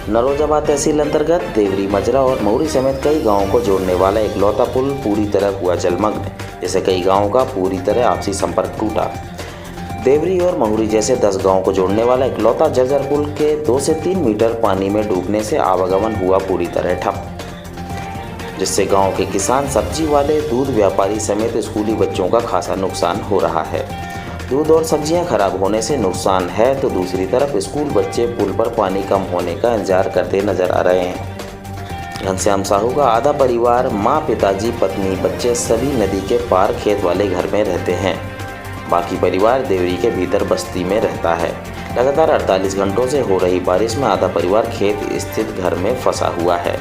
नरोजाबाद तहसील अंतर्गत देवरी, मजरा और महुरी समेत कई गांवों को जोड़ने वाला इकलौता पुल पूरी तरह हुआ जलमग्न, जिससे कई गांवों का पूरी तरह आपसी संपर्क टूटा। देवरी और महुरी जैसे 10 गांवों को जोड़ने वाला इकलौता जर्जर पुल के 2 से 3 मीटर पानी में डूबने से आवागमन हुआ पूरी तरह ठप, जिससे गांव के किसान, सब्जी वाले, दूध व्यापारी समेत स्कूली बच्चों का खासा नुकसान हो रहा है। दूध और सब्जियां खराब होने से नुकसान है तो दूसरी तरफ स्कूल बच्चे पुल पर पानी कम होने का इंतजार करते नजर आ रहे हैं। घनश्याम साहू का आधा परिवार, माँ, पिताजी, पत्नी, बच्चे सभी नदी के पार खेत वाले घर में रहते हैं। बाकी परिवार देवरी के भीतर बस्ती में रहता है। लगातार 48 घंटों से हो रही बारिश में आधा परिवार खेत स्थित घर में फंसा हुआ है।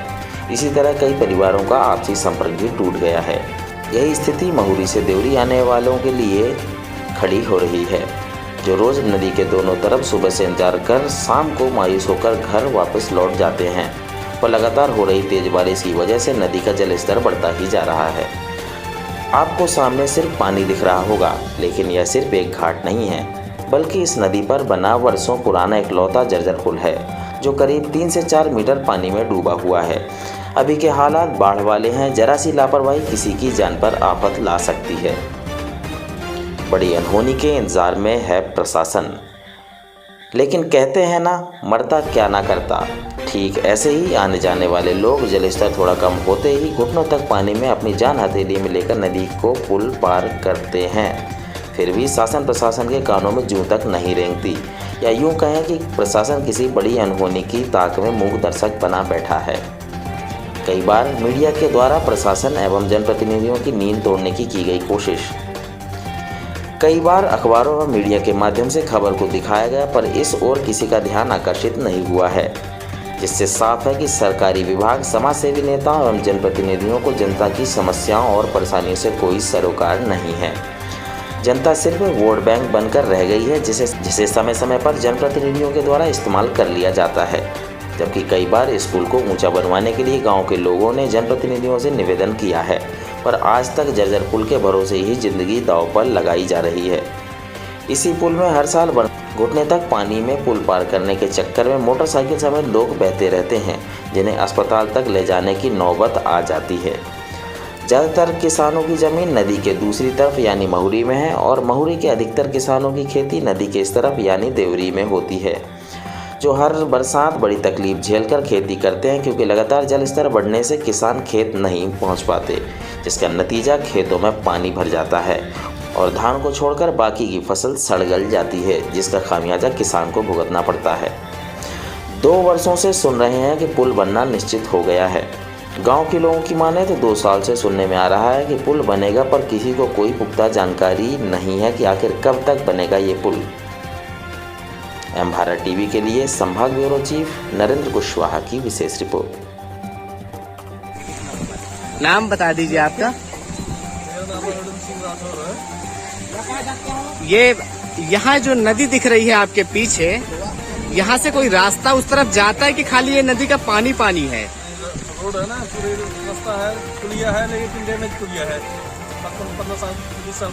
इसी तरह कई परिवारों का आपसी संपर्क भी टूट गया है। यही स्थिति महुरी से देवरी आने वालों के लिए खड़ी हो रही है, जो रोज नदी के दोनों तरफ सुबह से इंतजार कर शाम को मायूस होकर घर वापस लौट जाते हैं। पर लगातार हो रही तेज बारिश की वजह से नदी का जल स्तर बढ़ता ही जा रहा है। आपको सामने सिर्फ पानी दिख रहा होगा, लेकिन यह सिर्फ एक घाट नहीं है, बल्कि इस नदी पर बना वर्षों पुराना इकलौता जर्जर पुल है, जो करीब 3 से 4 मीटर पानी में डूबा हुआ है। अभी के हालात बाढ़ वाले हैं। जरा सी लापरवाही किसी की जान पर आफत ला सकती है। बड़ी अनहोनी के इंतजार में है प्रशासन, लेकिन कहते हैं ना, मरता क्या ना करता। ठीक ऐसे ही आने जाने वाले लोग जलस्तर थोड़ा कम होते ही घुटनों तक पानी में अपनी जान हथेली में लेकर नदी को पुल पार करते हैं। फिर भी शासन प्रशासन के कानों में जूं तक नहीं रेंगती, या यूं कहें कि प्रशासन किसी बड़ी अनहोनी की ताक में मूक दर्शक बना बैठा है। कई बार मीडिया के द्वारा प्रशासन एवं जनप्रतिनिधियों की नींद तोड़ने की गई कोशिश। कई बार अखबारों और मीडिया के माध्यम से खबर को दिखाया गया, पर इस ओर किसी का ध्यान आकर्षित नहीं हुआ है, जिससे साफ है कि सरकारी विभाग, समाजसेवी नेताओं एवं जनप्रतिनिधियों को जनता की समस्याओं और परेशानियों से कोई सरोकार नहीं है। जनता सिर्फ वोट बैंक बनकर रह गई है, जिसे समय समय पर जनप्रतिनिधियों के द्वारा इस्तेमाल कर लिया जाता है। जबकि कई बार स्कूल को ऊंचा बनवाने के लिए गांव के लोगों ने जनप्रतिनिधियों से निवेदन किया है, पर आज तक जर्जर पुल के भरोसे ही जिंदगी दांव पर लगाई जा रही है। इसी पुल में हर साल घुटने तक पानी में पुल पार करने के चक्कर में मोटरसाइकिल समेत लोग बहते रहते हैं, जिन्हें अस्पताल तक ले जाने की नौबत आ जाती है। ज़्यादातर किसानों की ज़मीन नदी के दूसरी तरफ यानी महुरी में है, और महुरी के अधिकतर किसानों की खेती नदी के इस तरफ यानी देवरी में होती है, जो हर बरसात बड़ी तकलीफ झेलकर खेती करते हैं, क्योंकि लगातार जल स्तर बढ़ने से किसान खेत नहीं पहुंच पाते, जिसका नतीजा खेतों में पानी भर जाता है और धान को छोड़कर बाकी की फसल सड़ गल जाती है, जिसका खामियाजा किसान को भुगतना पड़ता है। 2 वर्षों से सुन रहे हैं कि पुल बनना निश्चित हो गया है। गांव के लोगों की माने तो 2 साल से सुनने में आ रहा है कि पुल बनेगा, पर किसी को कोई पुख्ता जानकारी नहीं है कि आखिर कब तक बनेगा ये पुल। एम भारत टीवी के लिए संभाग ब्यूरो चीफ नरेंद्र कुशवाहा की विशेष रिपोर्ट। नाम बता दीजिए आपका। ये यहाँ जो नदी दिख रही है आपके पीछे, यहाँ से कोई रास्ता उस तरफ जाता है कि खाली ये नदी का पानी पानी है? रोड है ना, पूरी रास्ता है, पुलिया है, लेकिन डैमेज पुलिया है। 15 साल 20 साल